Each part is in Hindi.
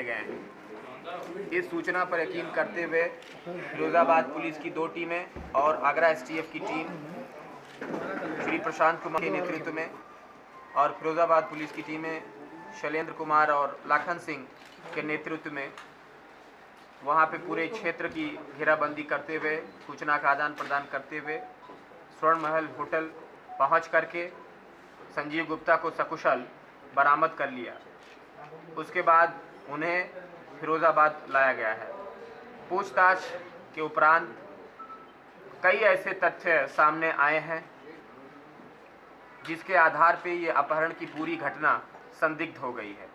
गए हैं। इस सूचना पर यकीन करते हुए फिरोजाबाद पुलिस की 2 टीमें और आगरा एसटीएफ की टीम श्री प्रशांत कुमार के नेतृत्व में और फिरोजाबाद पुलिस की टीमें शैलेंद्र कुमार और लाखन सिंह के नेतृत्व में वहां पे पूरे क्षेत्र की घेराबंदी करते हुए, सूचना का आदान प्रदान करते हुए स्वर्ण महल होटल पहुंच करके संजीव गुप्ता को सकुशल बरामद कर लिया। उसके बाद उन्हें फिरोजाबाद लाया गया है। पूछताछ के उपरांत कई ऐसे तथ्य सामने आए हैं जिसके आधार पे ये अपहरण की पूरी घटना संदिग्ध हो गई है।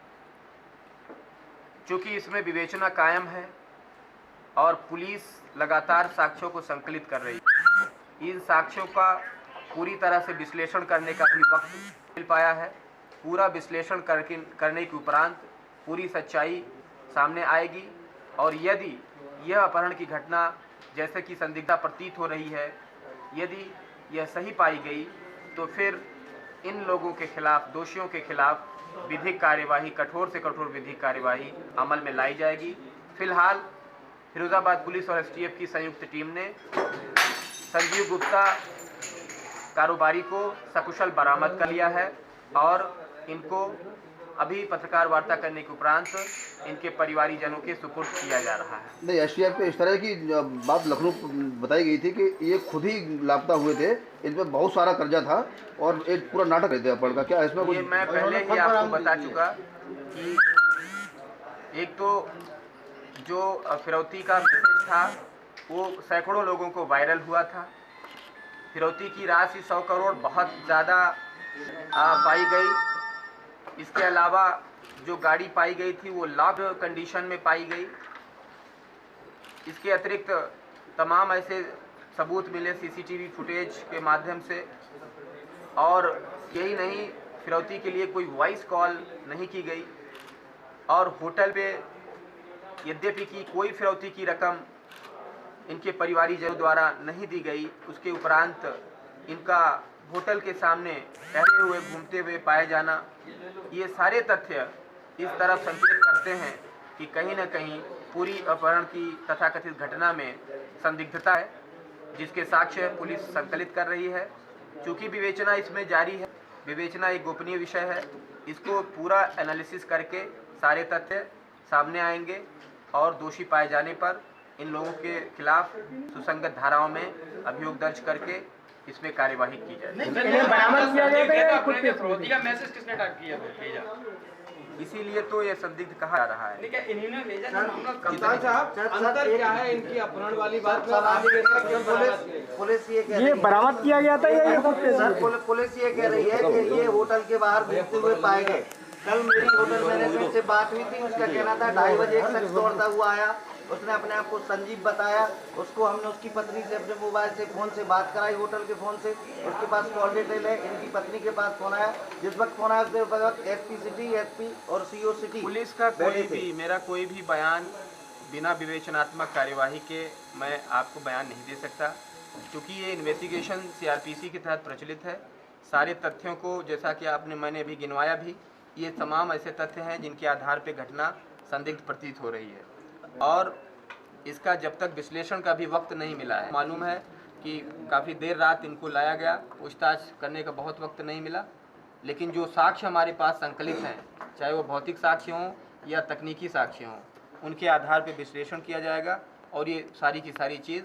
चूँकि इसमें विवेचना कायम है और पुलिस लगातार साक्ष्यों को संकलित कर रही है, इन साक्ष्यों का पूरी तरह से विश्लेषण करने का भी वक्त मिल पाया है। पूरा विश्लेषण करने के उपरांत पूरी सच्चाई सामने आएगी और यदि यह अपहरण की घटना जैसे कि संदिग्धता प्रतीत हो रही है, यदि यह सही पाई गई तो फिर इन लोगों के खिलाफ, दोषियों के खिलाफ विधिक कार्यवाही, कठोर से कठोर विधिक कार्यवाही अमल में लाई जाएगी। फिलहाल फिरोजाबाद पुलिस और एसटीएफ की संयुक्त टीम ने संजीव गुप्ता कारोबारी को सकुशल बरामद कर लिया है और इनको अभी पत्रकार वार्ता करने के उपरांत इनके परिवारीजनों के सुपुर्द किया जा रहा है। नहीं, एसटीएफ पे इस तरह की बात लखनऊ बताई गई थी कि ये खुद ही लापता हुए थे, इन पर बहुत सारा कर्जा था और एक पूरा नाटक रहते अपहरण का। क्या इसमें ये मैं पहले ही आपको बता चुका कि एक तो जो फिरौती का मैसेज था वो सैकड़ों लोगों को वायरल हुआ था। फिरौती की राशि 100 करोड़ बहुत ज़्यादा पाई गई। इसके अलावा जो गाड़ी पाई गई थी वो लॉक कंडीशन में पाई गई। इसके अतिरिक्त तमाम ऐसे सबूत मिले सीसीटीवी फुटेज के माध्यम से। और यही नहीं, फिरौती के लिए कोई वॉइस कॉल नहीं की गई और होटल पे यद्यपि कि कोई फिरौती की रकम इनके परिवारीजनों द्वारा नहीं दी गई, उसके उपरांत इनका होटल के सामने टहले हुए, घूमते हुए पाए जाना, ये सारे तथ्य इस तरफ संकेत करते हैं कि कहीं न कहीं पूरी अपहरण की तथाकथित घटना में संदिग्धता है, जिसके साक्ष्य पुलिस संकलित कर रही है। चूँकि विवेचना इसमें जारी है, विवेचना एक गोपनीय विषय है, इसको पूरा एनालिसिस करके सारे तथ्य सामने आएंगे और दोषी पाए जाने पर इन लोगों के खिलाफ सुसंगत धाराओं में अभियोग दर्ज करके इसमें कार्यवाही की जाए। इसीलिए तो ये संदिग्ध कहा जा रहा है। कप्तान साहब, अंतर क्या है इनकी अपहरण वाली बात में? पुलिस ये कह रही ये बरामद किया गया था या सर, पुलिस ये कह रही है कि ये होटल के बाहर घूमते हुए पाए गए। कल मेरी होटल मैनेजमेंट से बात हुई थी, उसका कहना था 2:30 बजे एक शख्स दौड़ता हुआ आया, उसने अपने आप को संजीव बताया। उसको हमने उसकी पत्नी से अपने मोबाइल से फ़ोन से बात कराई, होटल के फ़ोन से। उसके पास कॉल डिटेल है, इनकी पत्नी के पास फ़ोन आया। जिस वक्त फ़ोन आया उसके वक्त एसपी सिटी, एसपी और सीओ सिटी पुलिस का मेरा कोई भी बयान बिना विवेचनात्मक कार्यवाही के मैं आपको बयान नहीं दे सकता, क्योंकि ये इन्वेस्टिगेशन सीआरपीसी के तहत प्रचलित है। सारे तथ्यों को, जैसा कि मैंने अभी गिनवाया भी, ये तमाम ऐसे तथ्य हैं जिनके आधार पे घटना संदिग्ध प्रतीत हो रही है और इसका जब तक विश्लेषण का भी वक्त नहीं मिला है। मालूम है कि काफ़ी देर रात इनको लाया गया, पूछताछ करने का बहुत वक्त नहीं मिला, लेकिन जो साक्ष्य हमारे पास संकलित हैं, चाहे वो भौतिक साक्ष्य हों या तकनीकी साक्ष्य हों, उनके आधार पर विश्लेषण किया जाएगा और ये सारी की सारी चीज़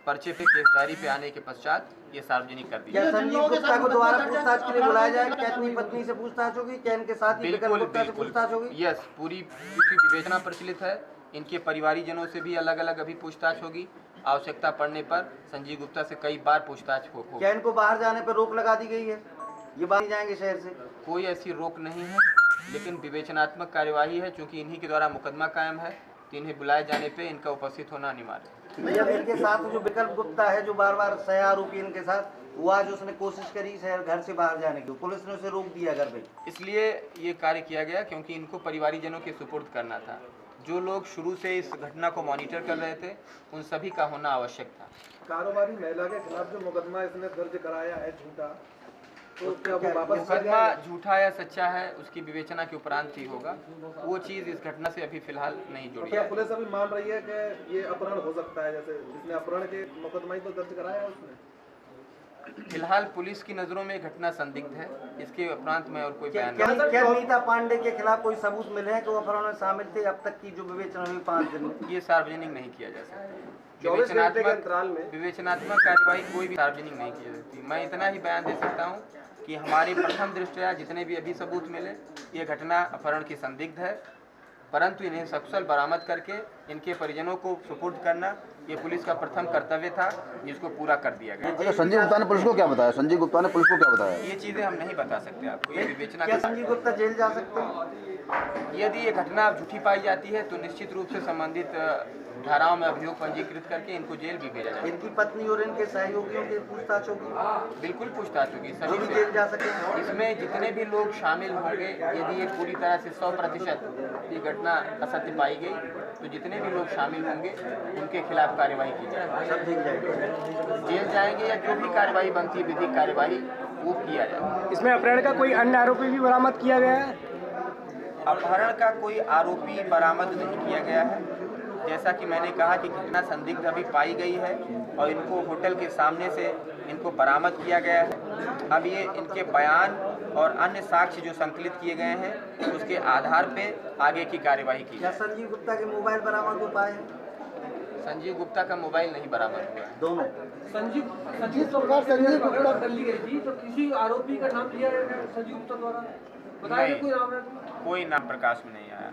पर्चे पे केस डायरी पे आने के पश्चात ये सार्वजनिक कर दी जाएगी। संजीव गुप्ता को दोबारा पूछताछ के लिए बुलाया जाएगा? क्या अपनी पत्नी से पूछताछ होगी? क्या इनके साथ ही विकल्प गुप्ता से पूछताछ होगी? यस, पूरी विवेचना प्रचलित है। इनके परिवारीजनों से भी अलग अलग अभी पूछताछ होगी। आवश्यकता पड़ने पर संजीव गुप्ता से कई बार पूछताछ होगी। क्या इनको बाहर जाने पर रोक लगा दी गई है? ये बाहर जाएंगे शहर से? कोई ऐसी रोक नहीं है, लेकिन विवेचनात्मक कार्यवाही है। चूँकि इन्हीं के द्वारा मुकदमा कायम है तो इन्हें बुलाए जाने पे इनका उपस्थित होना अनिवार्य है। भैया, इनके साथ जो विकल्प गुप्ता है, जो बार बार सह आरोपी इनके साथ, वो आज उसने कोशिश करी शहर घर से बाहर जाने की, पुलिस ने उसे रोक दिया घर पे। इसलिए ये कार्य किया गया क्योंकि इनको परिवारीजनों के सुपुर्द करना था। जो लोग शुरू से इस घटना को मॉनिटर कर रहे थे, उन सभी का होना आवश्यक था। कारोबारी महिला के खिलाफ जो मुकदमा इसने दर्ज कराया है झूठा, तो क्या वो वापस मुकदमा झूठा या सच्चा है उसकी विवेचना के उपरांत ही होगा। वो चीज़ इस घटना से अभी फिलहाल नहीं जुड़ी क्या है। पुलिस अभी मान रही है कि ये अपहरण हो सकता है, जैसे जिसने अपहरण के मुकदमा ही तो दर्ज कराया है उसने? फिलहाल पुलिस की नज़रों में घटना संदिग्ध है, इसके उपरांत में और कोई बयान क्या नहीं। क्या नीता पांडे के खिलाफ कोई सबूत मिले हैं कि वो अपहरण में शामिल थे? अब तक की जो विवेचना हुई 5 दिन में, ये सार्वजनिक नहीं किया जा सकता। 24 घंटे के अंतराल में विवेचनात्मक कार्यवाही कोई भी सार्वजनिक नहीं की जा सकती। मैं इतना ही बयान दे सकता हूँ कि हमारी प्रथम दृष्टया जितने भी अभी सबूत मिले, ये घटना अपहरण की संदिग्ध है, परंतु इन्हें सकुशल बरामद करके इनके परिजनों को सुपुर्द करना ये पुलिस का प्रथम कर्तव्य था, जिसको पूरा कर दिया गया। अच्छा, संजीव गुप्ता ने पुलिस को क्या बताया? संजीव गुप्ता ने पुलिस को क्या बताया? ये चीज़ें हम नहीं बता सकते आपको, ये विवेचना क्या के संजीव गुप्ता जेल जा सकते हैं? यदि ये घटना झूठी पाई जाती है तो निश्चित रूप से संबंधित धाराओं में अभियोग पंजीकृत करके इनको जेल भी भेजा जाएगा। इनकी पत्नी और इनके सहयोगियों की पूछताछ होगी, बिल्कुल पूछताछ होगी वो सभी भी से। जेल जा सकेंगे। इसमें जितने भी लोग शामिल होंगे, यदि ये पूरी तरह से 100% ये घटना असत्य पाई गई तो जितने भी लोग शामिल होंगे उनके खिलाफ कार्यवाही की जाएगी, सब ठीक जाएगा। जेल जाएंगे या जो भी कार्यवाही बनती है विधिक कार्यवाही वो किया जाएगा। इसमें अपहरण का कोई अन्य आरोपी भी बरामद किया गया है? अपहरण का कोई आरोपी बरामद नहीं किया गया है। जैसा कि मैंने कहा कि घटना संदिग्ध अभी पाई गई है और इनको होटल के सामने से इनको बरामद किया गया है। अब ये इनके बयान और अन्य साक्ष्य जो संकलित किए गए हैं उसके आधार पे आगे की कार्यवाही की क्या जाए। संजीव गुप्ता के मोबाइल बरामद हो पाए हैं? संजीव गुप्ता का मोबाइल नहीं बरामद हुआ है। दोनों। जिस प्रकार संजीव गुप्ता कर ली गई थी, तो किसी आरोपी का नाम लिया गया संजीव गुप्ता द्वारा? बताया नहीं, कोई नाम है? कोई नाम प्रकाश में नहीं आया।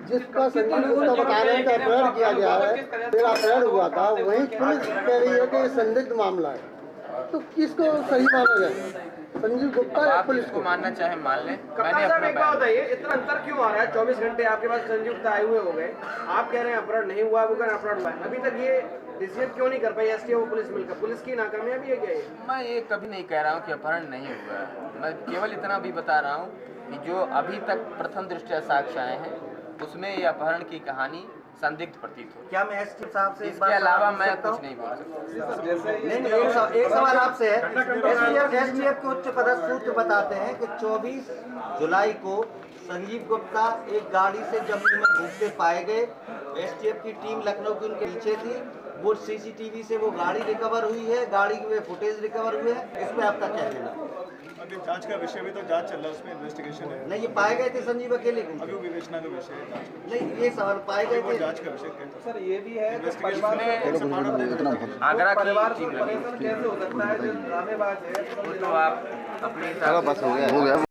जिसका संजीव गुप्ता बता रहे हैं कि अपहरण किया गया है, फिर अपहरण हुआ था, वहीं पुलिस कह रही है कि ये संदिग्ध मामला है, तो किसको सही माना जाए, संजीव गुप्ता या आप पुलिस इसको को? मानना चाहे मान लें। कप्तान मैंने साहब अपना एक बात बयान बताइए, इतना अंतर क्यों आ रहा है? 24 घंटे आपके पास संजीव गुप्ता आए हुए हो गए, आप कह रहे हैं अपहरण नहीं हुआ, वो कह रहे हैं अपहरण हुआ है। अभी तक ये डिसीजन क्यों नहीं कर पाई एसटीओ पुलिस मिलकर? पुलिस की नाकामयाबी है क्या ये? मैं ये कभी नहीं कह रहा हूँ कि अपहरण नहीं हुआ है। मैं केवल इतना भी बता रहा हूँ कि जो अभी तक प्रथम दृष्टया साक्ष्य आए हैं उसमें ये अपहरण की कहानी संदिग्ध प्रतीत हो। क्या मैं एसटीओ साहब से इसके अलावा मैं कुछ नहीं बोल सकता। नहीं, एक सवाल आपसे है। एसटीएफ के उच्च पदस्थ सूत्र बताते हैं कि 24 जुलाई को संजीव गुप्ता एक गाड़ी से जमीन में घूमते पाए गए। एसटीएफ की टीम लखनऊ की उनके पीछे थी। वो सीसीटीवी से वो गाड़ी रिकवर हुई है, गाड़ी में फुटेज रिकवर हुए हैं। इसमें आपका क्या कहना? अभी जांच का विषय भी तो जांच चल रहा है, उसमें इन्वेस्टिगेशन है। नहीं, ये पाए गए थे संजीव अकेले घूमते? अभी वो विवेचना का विषय है, जांच का नहीं, ये सवाल पाए गए वो थे। जांच का विषय कहते हैं। सर ये भी है कि इन्वेस्टिगेशन परिवार में आगरा की परिवार टीम को लगी। परेशान कैसे हो सकता है जो ड्रामेबाज है? तो आप अपने हिसाब से हो गया।